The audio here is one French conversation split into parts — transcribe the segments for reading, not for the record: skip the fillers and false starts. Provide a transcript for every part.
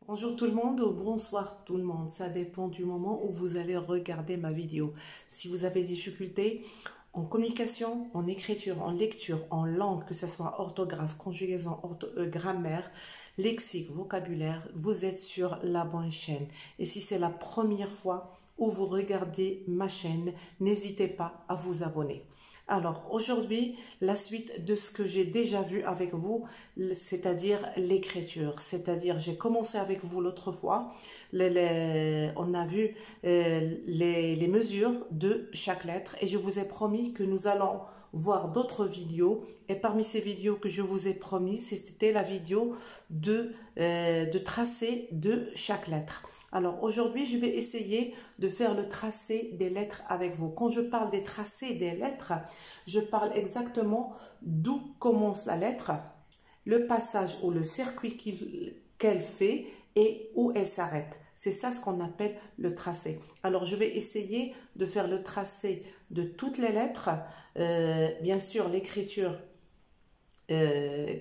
Bonjour tout le monde ou bonsoir tout le monde, ça dépend du moment où vous allez regarder ma vidéo. Si vous avez des difficultés en communication, en écriture, en lecture, en langue, que ce soit orthographe, conjugaison, grammaire, lexique, vocabulaire, vous êtes sur la bonne chaîne. Et si c'est la première fois où vous regardez ma chaîne, n'hésitez pas à vous abonner. Alors aujourd'hui, la suite de ce que j'ai déjà vu avec vous, c'est-à-dire l'écriture. C'est-à-dire, j'ai commencé avec vous l'autre fois, on a vu les mesures de chaque lettre et je vous ai promis que nous allons voir d'autres vidéos. Et parmi ces vidéos que je vous ai promis, c'était la vidéo de tracé de chaque lettre. Alors aujourd'hui, je vais essayer de faire le tracé des lettres avec vous. Quand je parle des tracés des lettres, je parle exactement d'où commence la lettre, le passage ou le circuit qu'elle fait et où elle s'arrête. C'est ça ce qu'on appelle le tracé. Alors je vais essayer de faire le tracé de toutes les lettres. Bien sûr, l'écriture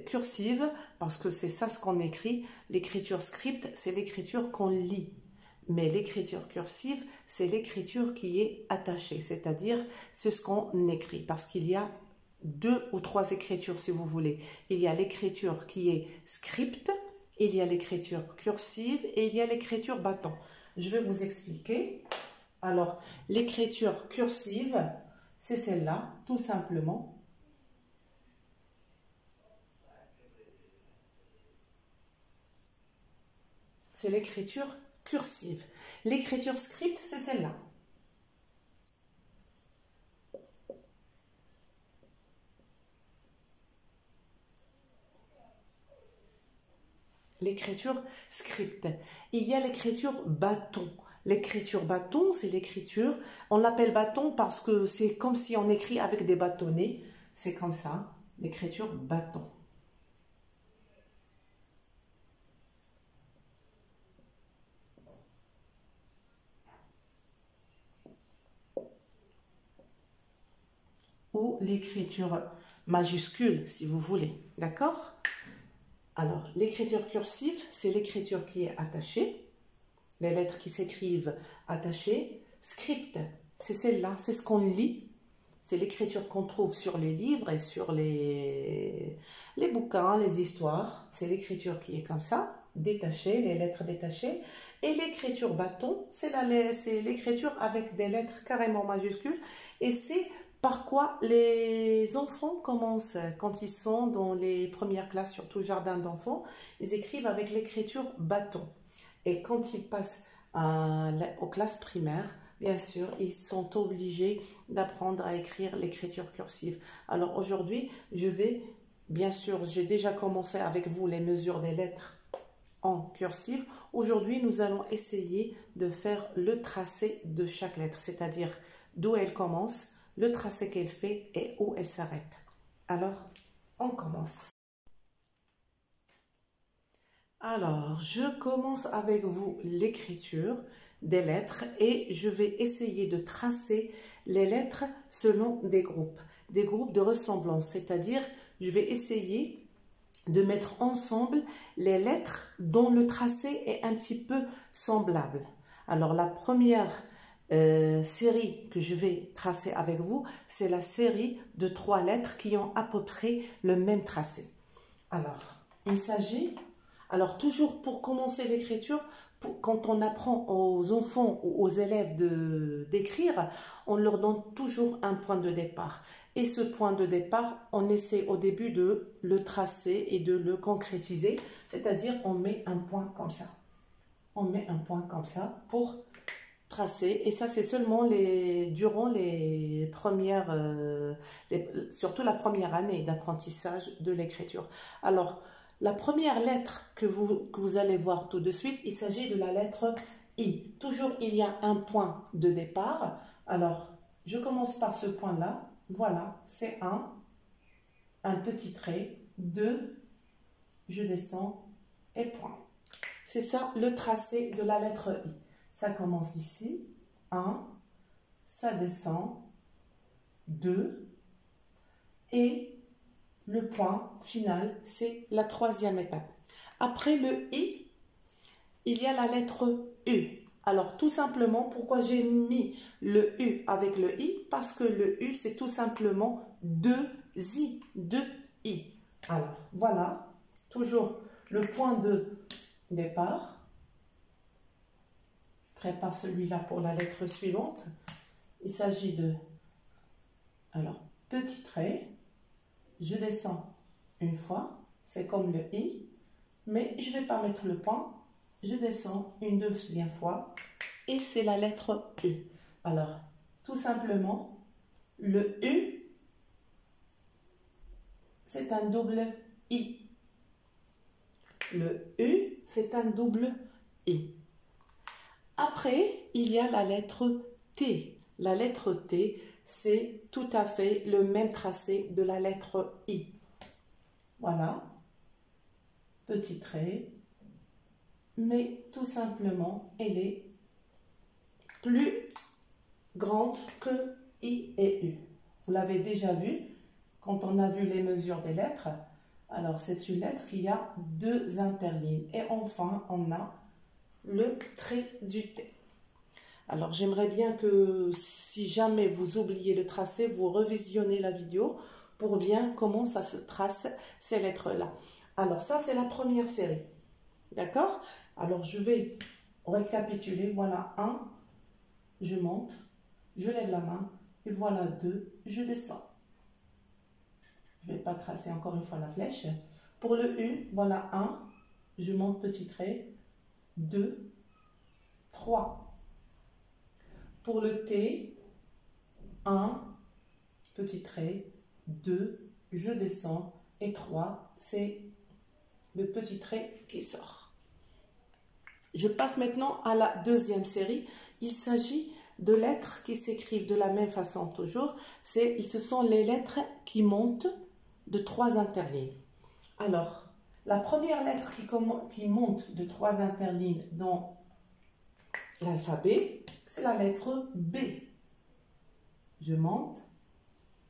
cursive, parce que c'est ça ce qu'on écrit. L'écriture script, c'est l'écriture qu'on lit. Mais l'écriture cursive, c'est l'écriture qui est attachée, c'est-à-dire c'est ce qu'on écrit, parce qu'il y a deux ou trois écritures si vous voulez. Il y a l'écriture qui est script, il y a l'écriture cursive et il y a l'écriture bâton. Je vais vous expliquer. Alors, l'écriture cursive, c'est celle-là, tout simplement. C'est l'écriture cursive. L'écriture script, c'est celle-là. L'écriture script. Il y a l'écriture bâton. L'écriture bâton, c'est l'écriture, on l'appelle bâton parce que c'est comme si on écrit avec des bâtonnets. C'est comme ça, l'écriture bâton. Ou l'écriture majuscule, si vous voulez. D'accord? Alors, l'écriture cursive, c'est l'écriture qui est attachée. Les lettres qui s'écrivent attachées. Script, c'est celle-là, c'est ce qu'on lit. C'est l'écriture qu'on trouve sur les livres et sur les bouquins, les histoires. C'est l'écriture qui est comme ça, détachée, les lettres détachées. Et l'écriture bâton, c'est l'écriture avec des lettres carrément majuscules. Et c'est par quoi les enfants commencent quand ils sont dans les premières classes, surtout le jardin d'enfants, ils écrivent avec l'écriture bâton. Et quand ils passent aux classes primaires, bien sûr, ils sont obligés d'apprendre à écrire l'écriture cursive. Alors aujourd'hui, bien sûr, j'ai déjà commencé avec vous les mesures des lettres en cursive. Aujourd'hui, nous allons essayer de faire le tracé de chaque lettre, c'est-à-dire d'où elle commence, le tracé qu'elle fait et où elle s'arrête. Alors, on commence. Alors, je commence avec vous l'écriture des lettres et je vais essayer de tracer les lettres selon des groupes de ressemblance, c'est-à-dire je vais essayer de mettre ensemble les lettres dont le tracé est un petit peu semblable. Alors, la première série que je vais tracer avec vous, c'est la série de 3 lettres qui ont à peu près le même tracé. Alors, il s'agit... Alors, toujours pour commencer l'écriture, quand on apprend aux enfants ou aux élèves d'écrire, on leur donne toujours un point de départ. Et ce point de départ, on essaie au début de le tracer et de le concrétiser, c'est-à-dire on met un point comme ça. On met un point comme ça pour tracer. Et ça, c'est seulement durant les premières, surtout la première année d'apprentissage de l'écriture. Alors, la première lettre que vous allez voir tout de suite, il s'agit de la lettre I. Toujours, il y a un point de départ. Alors, je commence par ce point-là. Voilà, c'est un petit trait. 2, je descends et point. C'est ça le tracé de la lettre I. Ça commence d'ici, 1, ça descend, 2, et le point final, c'est la 3e étape. Après le I, il y a la lettre U. Alors, tout simplement, pourquoi j'ai mis le U avec le I? Parce que le U, c'est tout simplement deux I, deux I. Alors, voilà, toujours le point de départ. Je prépare celui-là pour la lettre suivante. Il s'agit de, alors, petit trait. Je descends une fois, c'est comme le I, mais je ne vais pas mettre le point. Je descends une deuxième fois et c'est la lettre U. Alors, tout simplement, le U, c'est un double I. Le U, c'est un double I. Après, il y a la lettre T. La lettre T, c'est tout à fait le même tracé de la lettre I. Voilà, petit trait, mais tout simplement, elle est plus grande que I et U. Vous l'avez déjà vu quand on a vu les mesures des lettres. Alors, c'est une lettre qui a deux interlignes. Et enfin, on a le trait du T. Alors, j'aimerais bien que si jamais vous oubliez le tracé, vous revisionnez la vidéo pour bien comment ça se trace ces lettres-là. Alors, ça, c'est la première série. D'accord? Alors, je vais récapituler. Voilà, 1, je monte, je lève la main, et voilà 2, je descends. Je ne vais pas tracer encore une fois la flèche. Pour le U, voilà 1, je monte petit trait, 2, 3. Pour le T, 1, petit trait, 2, je descends, et 3, c'est le petit trait qui sort. Je passe maintenant à la deuxième série. Il s'agit de lettres qui s'écrivent de la même façon toujours. Ce sont les lettres qui montent de 3 interlignes. Alors, la première lettre qui monte de 3 interlignes dans l'alphabet, c'est la lettre B. Je monte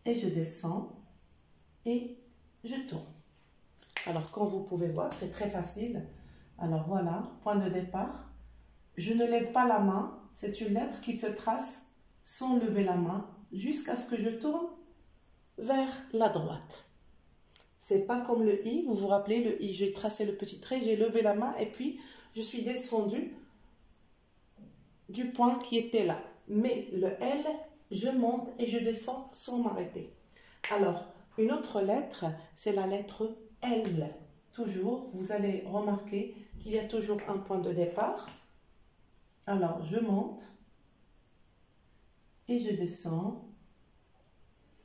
et je descends et je tourne. Alors, comme vous pouvez voir, c'est très facile. Alors voilà, point de départ. Je ne lève pas la main. C'est une lettre qui se trace sans lever la main jusqu'à ce que je tourne vers la droite. C'est pas comme le I. Vous vous rappelez, le I, j'ai tracé le petit trait, j'ai levé la main et puis je suis descendue du point qui était là. Mais le L, je monte et je descends sans m'arrêter. Alors, une autre lettre, c'est la lettre L. Toujours, vous allez remarquer qu'il y a toujours un point de départ. Alors, je monte et je descends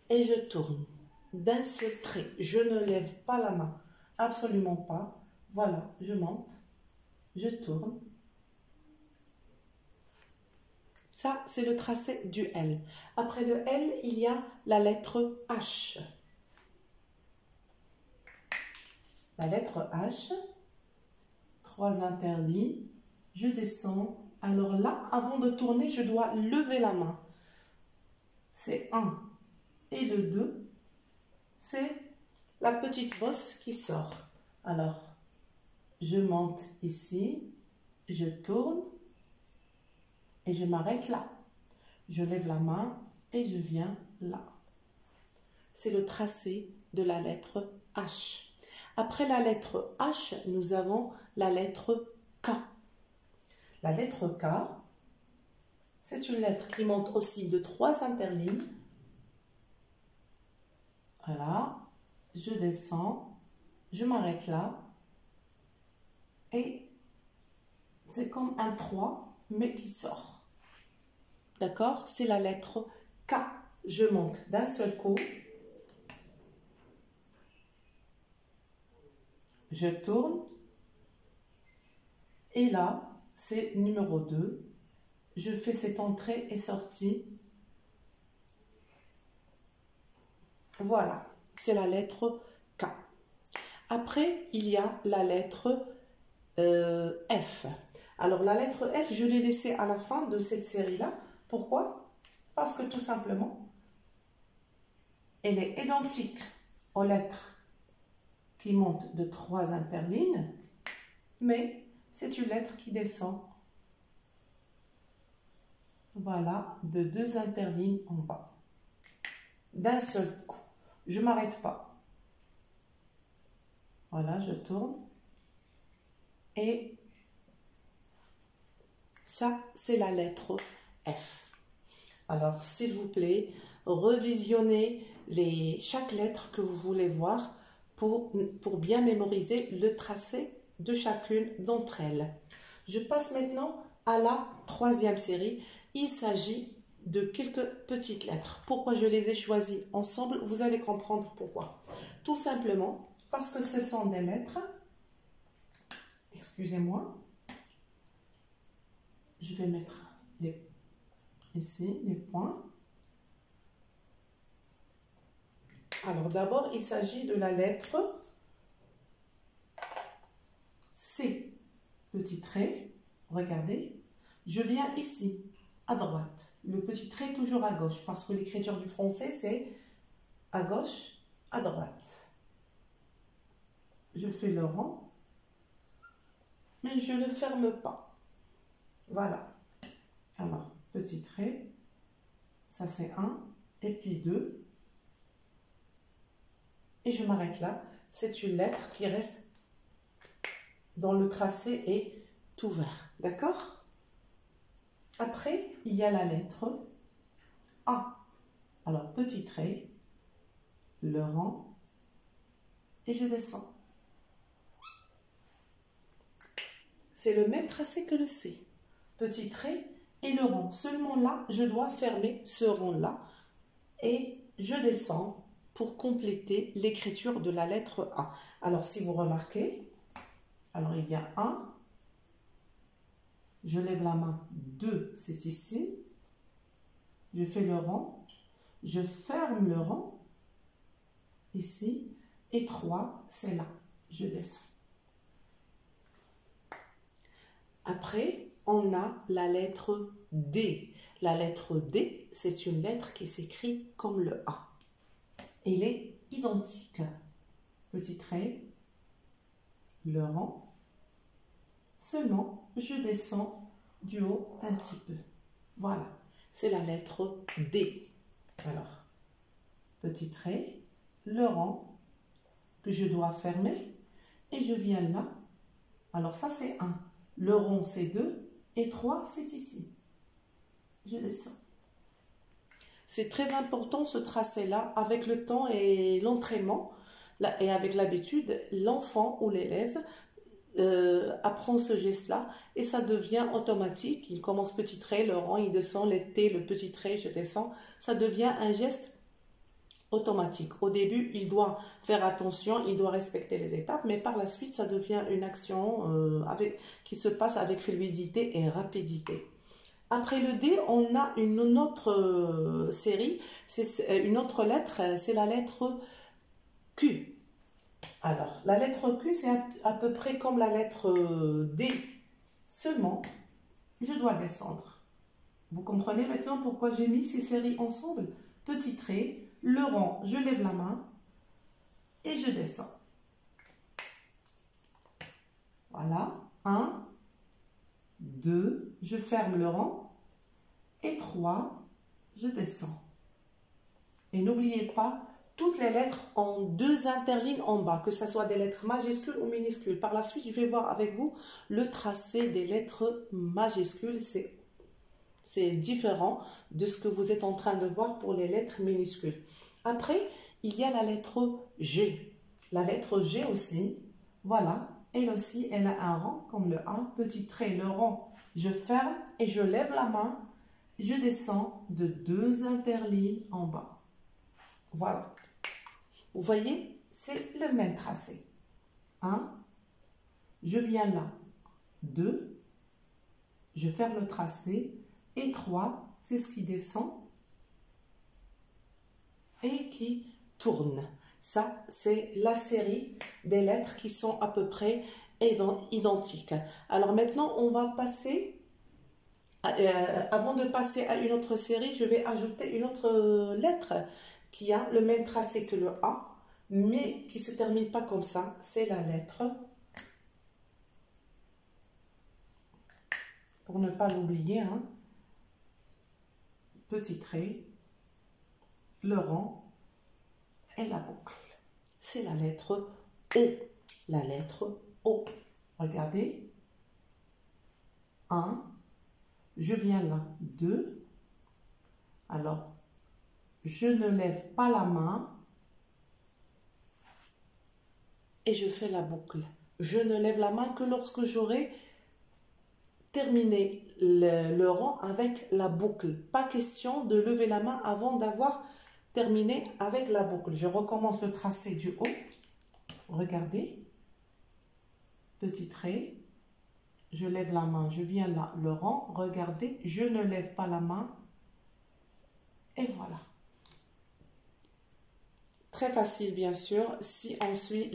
et je tourne d'un seul trait. Je ne lève pas la main, absolument pas. Voilà, je monte, je tourne. Ça, c'est le tracé du L. Après le L, il y a la lettre H. La lettre H, 3 interlignes, je descends. Alors là, avant de tourner, je dois lever la main. C'est 1 et le 2, c'est la petite bosse qui sort. Alors, je monte ici, je tourne et je m'arrête là. Je lève la main et je viens là. C'est le tracé de la lettre H. Après la lettre H, nous avons la lettre K. La lettre K, c'est une lettre qui monte aussi de 3 interlignes. Voilà, je descends, je m'arrête là. Et c'est comme un 3, mais qui sort. D'accord? C'est la lettre K. Je monte d'un seul coup. Je tourne. Et là, c'est numéro 2. Je fais cette entrée et sortie. Voilà, c'est la lettre K. Après, il y a la lettre F. Alors, la lettre F, je l'ai laissée à la fin de cette série-là. Pourquoi? Parce que tout simplement, elle est identique aux lettres qui montent de 3 interlignes, mais c'est une lettre qui descend. Voilà, de 2 interlignes en bas. D'un seul coup. Je ne m'arrête pas. Voilà, je tourne. Et ça, c'est la lettre F. Alors, s'il vous plaît, revisionnez chaque lettre que vous voulez voir pour bien mémoriser le tracé de chacune d'entre elles. Je passe maintenant à la 3e série. Il s'agit de quelques petites lettres. Pourquoi je les ai choisies ensemble? Vous allez comprendre pourquoi. Tout simplement parce que ce sont des lettres. Excusez-moi. Je vais mettre ici les points. Alors d'abord, il s'agit de la lettre C. Petit trait. Regardez. Je viens ici, à droite. Le petit trait toujours à gauche, parce que l'écriture du français, c'est à gauche, à droite. Je fais le rond, mais je ne ferme pas. Voilà. Alors, petit trait, ça c'est 1, et puis 2. Et je m'arrête là. C'est une lettre qui reste dans le tracé et tout vert. D'accord? Après, il y a la lettre A. Alors, petit trait, le rond, et je descends. C'est le même tracé que le C. Petit trait et le rond. Seulement là, je dois fermer ce rond-là et je descends pour compléter l'écriture de la lettre A. Alors, si vous remarquez, alors il y a 1, je lève la main, 2, c'est ici, je fais le rond, je ferme le rond, ici, et 3, c'est là, je descends. Après, on a la lettre D. La lettre D, c'est une lettre qui s'écrit comme le A. Elle est identique. Petit trait, le rond. Seulement, je descends du haut un petit peu. Voilà, c'est la lettre D. Alors, petit trait, le rond que je dois fermer et je viens là. Alors ça, c'est 1. Le rond, c'est 2 et 3, c'est ici. Je descends. C'est très important ce tracé-là. Avec le temps et l'entraînement et avec l'habitude, l'enfant ou l'élève apprend ce geste-là et ça devient automatique. Il commence petit trait, le rond, il descend, le T, le petit trait, je descends. Ça devient un geste automatique. Au début, il doit faire attention, il doit respecter les étapes, mais par la suite, ça devient une action qui se passe avec fluidité et rapidité. Après le D, on a une autre série, c'est une autre lettre, c'est la lettre Q. Alors, la lettre Q, c'est à peu près comme la lettre D. Seulement, je dois descendre. Vous comprenez maintenant pourquoi j'ai mis ces séries ensemble? Petit trait, le rond, je lève la main et je descends. Voilà, 1, 2, je ferme le rond et 3, je descends. Et n'oubliez pas, toutes les lettres ont 2 interlignes en bas, que ce soit des lettres majuscules ou minuscules. Par la suite, je vais voir avec vous le tracé des lettres majuscules. C'est différent de ce que vous êtes en train de voir pour les lettres minuscules. Après, il y a la lettre G. La lettre G aussi, voilà, elle aussi, elle a un rond comme le A, petit trait, le rond, je ferme et je lève la main, je descends de 2 interlignes en bas. Voilà. Vous voyez, c'est le même tracé. 1, je viens là, 2, je ferme le tracé, et 3, c'est ce qui descend et qui tourne. Ça, c'est la série des lettres qui sont à peu près identiques. Alors maintenant, on va passer, avant de passer à une autre série, je vais ajouter une autre lettre qui a le même tracé que le A, mais qui ne se termine pas comme ça. C'est la lettre pour ne pas l'oublier, hein. Petit trait, le rond et la boucle. C'est la lettre O. La lettre O. Regardez. 1. Je viens là. 2. Alors, je ne lève pas la main et je fais la boucle. Je ne lève la main que lorsque j'aurai terminé le rond avec la boucle. Pas question de lever la main avant d'avoir terminé avec la boucle. Je recommence le tracé du haut. Regardez. Petit trait. Je lève la main. Je viens là, le rond. Regardez. Je ne lève pas la main. Et voilà. Très facile, bien sûr, si on suit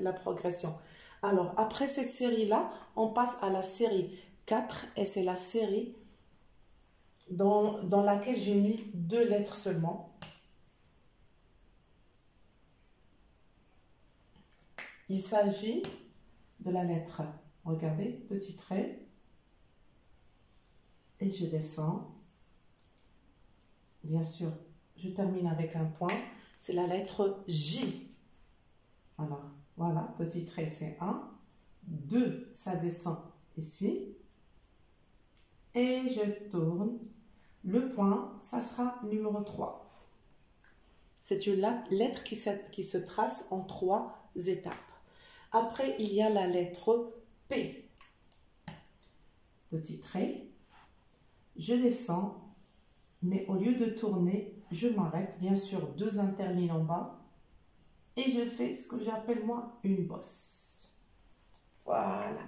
la progression. Alors, après cette série-là, on passe à la série 4 et c'est la série dans laquelle j'ai mis 2 lettres seulement. Il s'agit de la lettre, regardez, petit trait, et je descends. Bien sûr, je termine avec un point, c'est la lettre J. Alors, voilà, petit trait, c'est 1. 2, ça descend ici. Et je tourne. Le point, ça sera numéro 3. C'est une lettre qui se trace en 3 étapes. Après, il y a la lettre P. Petit trait. Je descends, mais au lieu de tourner, je m'arrête. Bien sûr, 2 interlignes en bas. Et je fais ce que j'appelle moi une bosse. Voilà.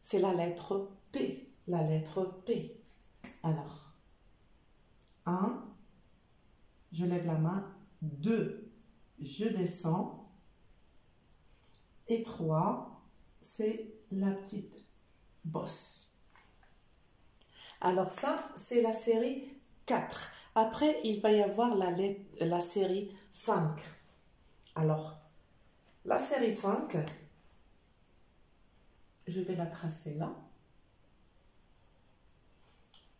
C'est la lettre P. La lettre P. Alors, 1, je lève la main. 2, je descends. Et 3, c'est la petite bosse. Alors ça, c'est la série 4. Après, il va y avoir la série 5. Alors, la série 5, je vais la tracer là.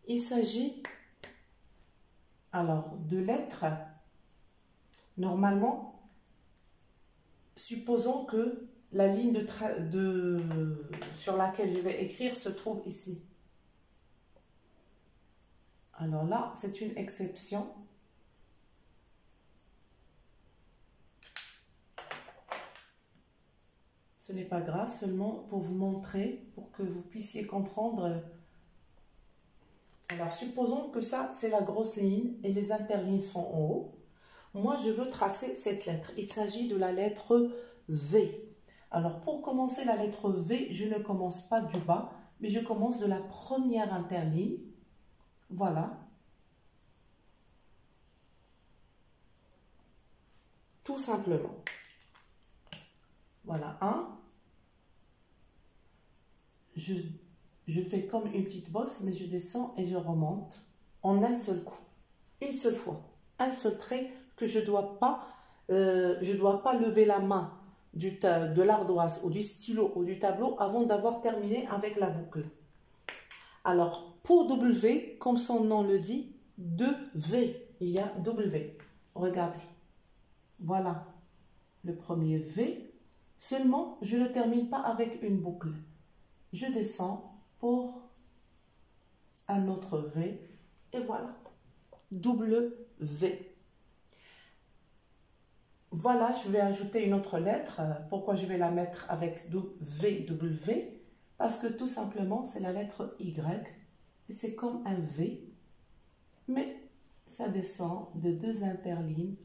Il s'agit alors de lettres. Normalement, supposons que la ligne sur laquelle je vais écrire se trouve ici. Alors là, c'est une exception. Ce n'est pas grave, seulement pour vous montrer, pour que vous puissiez comprendre. Alors, supposons que ça, c'est la grosse ligne et les interlignes sont en haut. Moi, je veux tracer cette lettre. Il s'agit de la lettre V. Alors, pour commencer la lettre V, je ne commence pas du bas, mais je commence de la première interligne. Voilà. Tout simplement. Voilà, 1. Je fais comme une petite bosse, mais je descends et je remonte en un seul coup. Une seule fois. Un seul trait que je ne dois pas lever la main de l'ardoise ou du stylo ou du tableau avant d'avoir terminé avec la boucle. Alors, pour W, comme son nom le dit, 2 V, il y a W. Regardez. Voilà le premier V. Seulement, je ne termine pas avec une boucle. Je descends pour un autre V. Et voilà. W. Voilà, je vais ajouter une autre lettre. Pourquoi je vais la mettre avec VW? Parce que tout simplement, c'est la lettre Y. Et c'est comme un V. Mais ça descend de 2 interlignes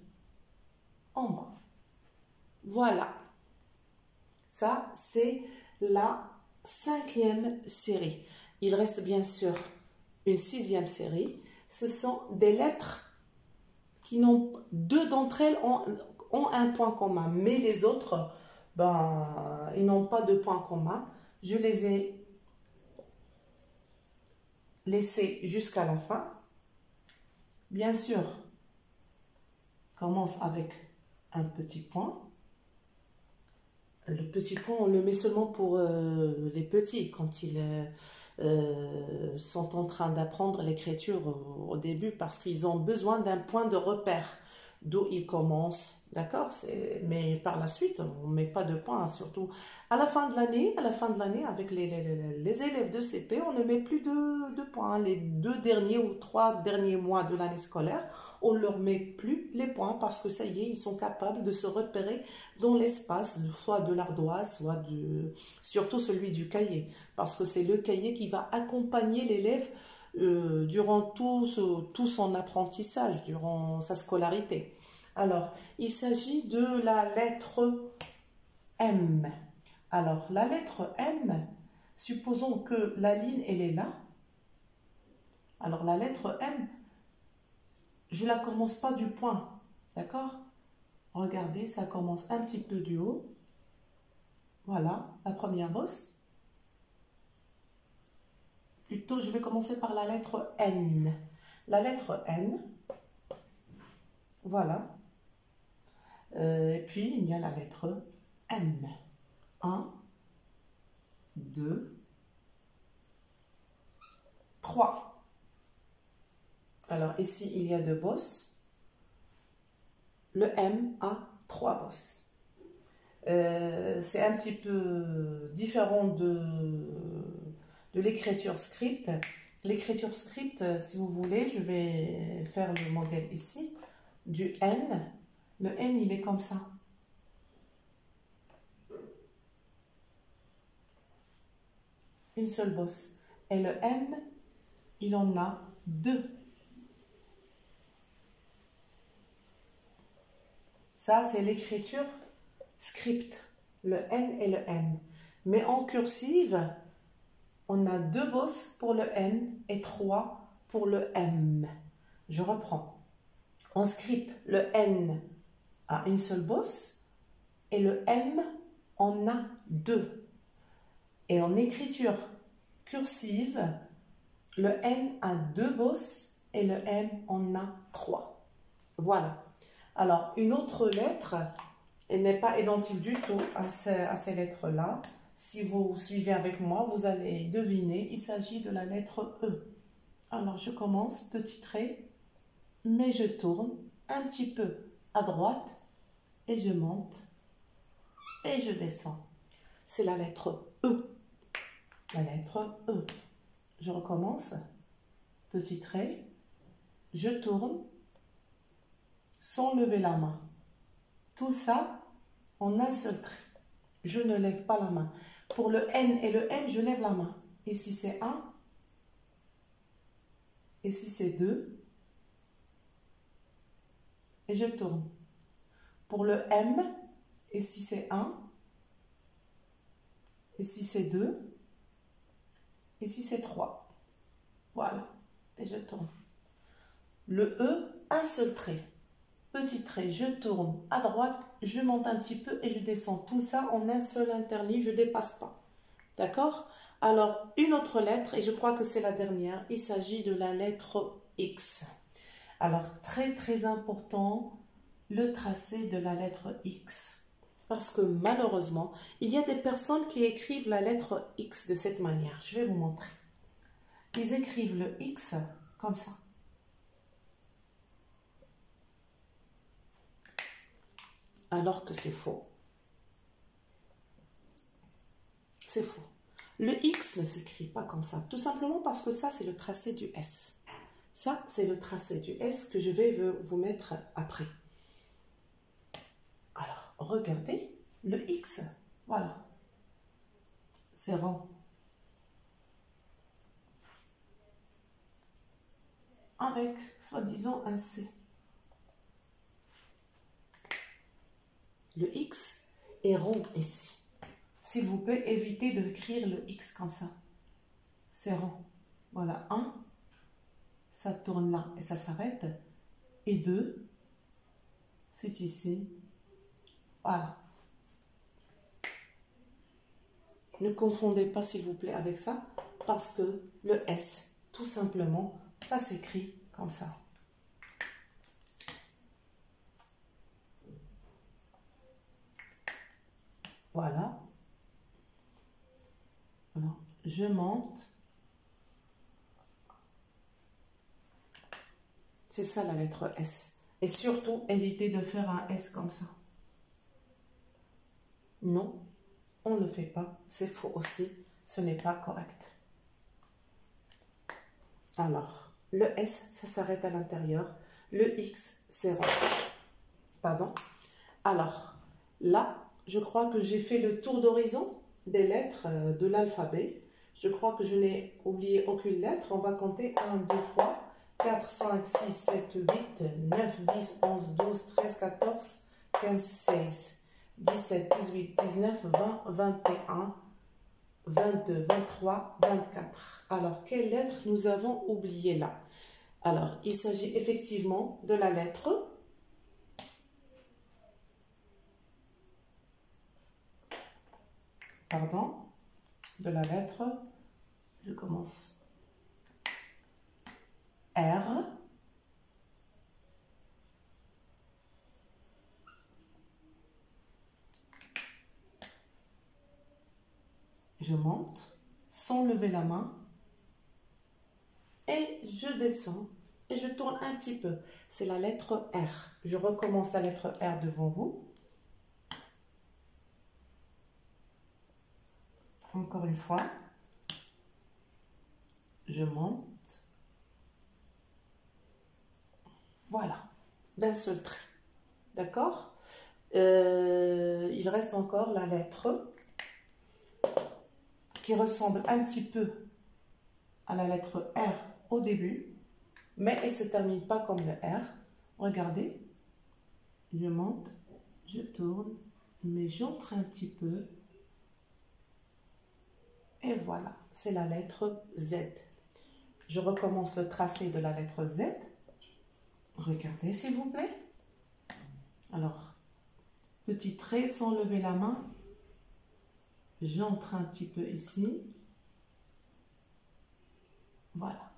en bas. Voilà. Ça, c'est la 5e série. Il reste bien sûr une 6e série. Ce sont des lettres qui n'ont... 2 d'entre elles ont un point commun. Mais les autres, ben, ils n'ont pas de point commun. Je les ai laissés jusqu'à la fin. Bien sûr, commence avec un petit point. Le petit point, on le met seulement pour les petits. Quand sont en train d'apprendre l'écriture au début parce qu'ils ont besoin d'un point de repère d'où ils commencent, d'accord? Mais par la suite, on ne met pas de points, surtout à la fin de l'année, avec les élèves de CP, on ne met plus de points. Les 2 derniers ou 3 derniers mois de l'année scolaire, on ne leur met plus les points parce que ça y est, ils sont capables de se repérer dans l'espace, soit de l'ardoise, surtout celui du cahier, parce que c'est le cahier qui va accompagner l'élève durant tout son apprentissage, durant sa scolarité. Alors, il s'agit de la lettre M. Alors, la lettre M, supposons que la ligne, elle est là. Alors, la lettre M, je ne la commence pas du point, d'accord? Regardez, ça commence un petit peu du haut. Voilà, la première bosse. Plutôt, je vais commencer par la lettre N. La lettre N, voilà. Et puis, il y a la lettre M. 1, 2, 3. Alors, ici, il y a 2 bosses. Le M a 3 bosses. C'est un petit peu différent de l'écriture script. L'écriture script, si vous voulez, je vais faire le modèle ici, du N. Le N, il est comme ça. Une seule bosse. Et le M, il en a 2. Ça, c'est l'écriture script, le N et le M. Mais en cursive, on a 2 bosses pour le N et 3 pour le M. Je reprends. En script, le N a une seule bosse et le M en a 2. Et en écriture cursive, le N a 2 bosses et le M en a 3. Voilà. Alors, une autre lettre, elle n'est pas identique du tout à ces lettres-là. Si vous suivez avec moi, vous allez deviner, il s'agit de la lettre E. Alors, je commence, petit trait, mais je tourne un petit peu à droite et je monte et je descends. C'est la lettre E. La lettre E. Je recommence, petit trait, je tourne sans lever la main. Tout ça en un seul trait. Je ne lève pas la main. Pour le N et le M, je lève la main. Ici, c'est 1. Ici, c'est 2. Et je tourne. Pour le M, ici, c'est 1. Ici, c'est 2. Ici, c'est 3. Voilà. Et je tourne. Le E, un seul trait. Petit trait, je tourne à droite, je monte un petit peu et je descends. Tout ça en un seul interligne, je ne dépasse pas. D'accord? Alors, une autre lettre, et je crois que c'est la dernière, il s'agit de la lettre X. Alors, très très important, le tracé de la lettre X. Parce que malheureusement, il y a des personnes qui écrivent la lettre X de cette manière. Je vais vous montrer. Ils écrivent le X comme ça. Alors que c'est faux. C'est faux. Le X ne s'écrit pas comme ça, tout simplement parce que ça, c'est le tracé du S. Ça, c'est le tracé du S que je vais vous mettre après. Alors, regardez, le X, voilà. C'est rond. Avec, soi-disant, un C. Le X est rond ici. S'il vous plaît, évitez d'écrire le X comme ça. C'est rond. Voilà, 1, ça tourne là et ça s'arrête. Et 2, c'est ici. Voilà. Ne confondez pas, s'il vous plaît, avec ça, parce que le S, tout simplement, ça s'écrit comme ça. Voilà. Alors, je monte C'est ça la lettre S. Et surtout, évitez de faire un S comme ça. Non, on ne le fait pas. C'est faux aussi. Ce n'est pas correct. Alors, le S, ça s'arrête à l'intérieur. Le X, c'est rond. Pardon. Alors, là, je crois que j'ai fait le tour d'horizon des lettres de l'alphabet. Je crois que je n'ai oublié aucune lettre. On va compter 1, 2, 3, 4, 5, 6, 7, 8, 9, 10, 11, 12, 13, 14, 15, 16, 17, 18, 19, 20, 21, 22, 23, 24. Alors, quelle lettre nous avons oublié là? Alors, il s'agit effectivement de la lettre de la lettre, je commence, R, je monte sans lever la main et je descends et je tourne un petit peu. C'est la lettre R. Je recommence la lettre R devant vous. Encore une fois, je monte. Voilà, d'un seul trait. D'accord? Il reste encore la lettre qui ressemble un petit peu à la lettre R au début, mais elle ne se termine pas comme le R. Regardez, je monte, je tourne, mais j'entre un petit peu. Et voilà, c'est la lettre Z. Je recommence le tracé de la lettre Z. Regardez s'il vous plaît. Alors, petit trait sans lever la main. J'entre un petit peu ici. Voilà.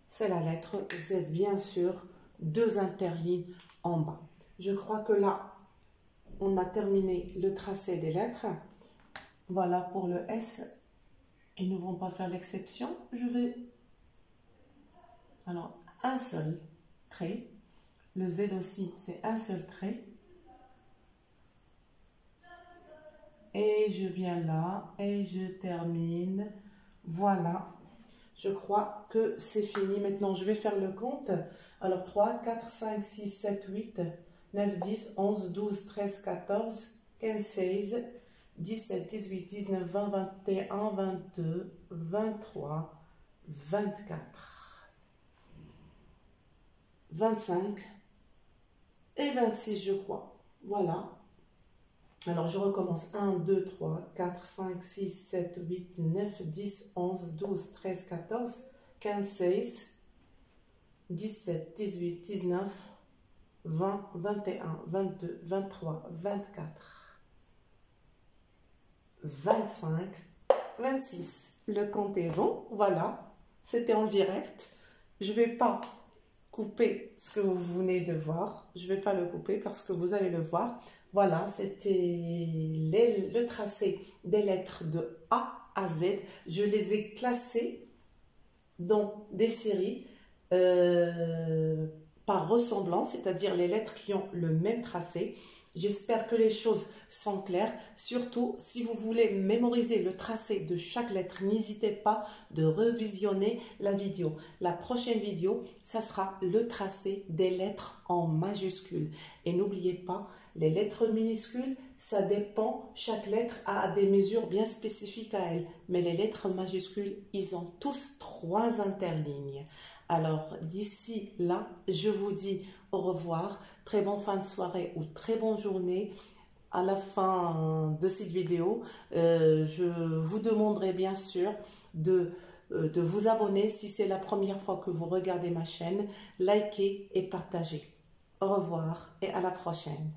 C'est la lettre Z, bien sûr. 2 interlignes en bas. Je crois que là, on a terminé le tracé des lettres. Voilà pour le S. Ils ne vont pas faire l'exception. Je vais... Alors, un seul trait. Le Z aussi, c'est un seul trait. Et je viens là et je termine. Voilà. Je crois que c'est fini. Maintenant, je vais faire le compte. Alors, 3, 4, 5, 6, 7, 8, 9, 10, 11, 12, 13, 14, 15, 16, 17, 18, 19, 20, 21, 22, 23, 24, 25 et 26, je crois. Voilà. Alors, je recommence. 1, 2, 3, 4, 5, 6, 7, 8, 9, 10, 11, 12, 13, 14, 15, 16, 17, 18, 19, 20, 21, 22, 23, 24, 25, 26. Le compte est bon. Voilà. C'était en direct. Je ne vais pas couper ce que vous venez de voir. Je ne vais pas le couper parce que vous allez le voir. Voilà, c'était le tracé des lettres de A à Z. Je les ai classées dans des séries par ressemblance, c'est-à-dire les lettres qui ont le même tracé. J'espère que les choses sont claires. Surtout, si vous voulez mémoriser le tracé de chaque lettre, n'hésitez pas de revisionner la vidéo. La prochaine vidéo, ça sera le tracé des lettres en majuscules. Et n'oubliez pas, les lettres minuscules, ça dépend, chaque lettre a des mesures bien spécifiques à elle. Mais les lettres majuscules, ils ont tous 3 interlignes. Alors, d'ici là, je vous dis au revoir, très bonne fin de soirée ou très bonne journée. À la fin de cette vidéo, je vous demanderai bien sûr de vous abonner si c'est la première fois que vous regardez ma chaîne, likez et partagez. Au revoir et à la prochaine.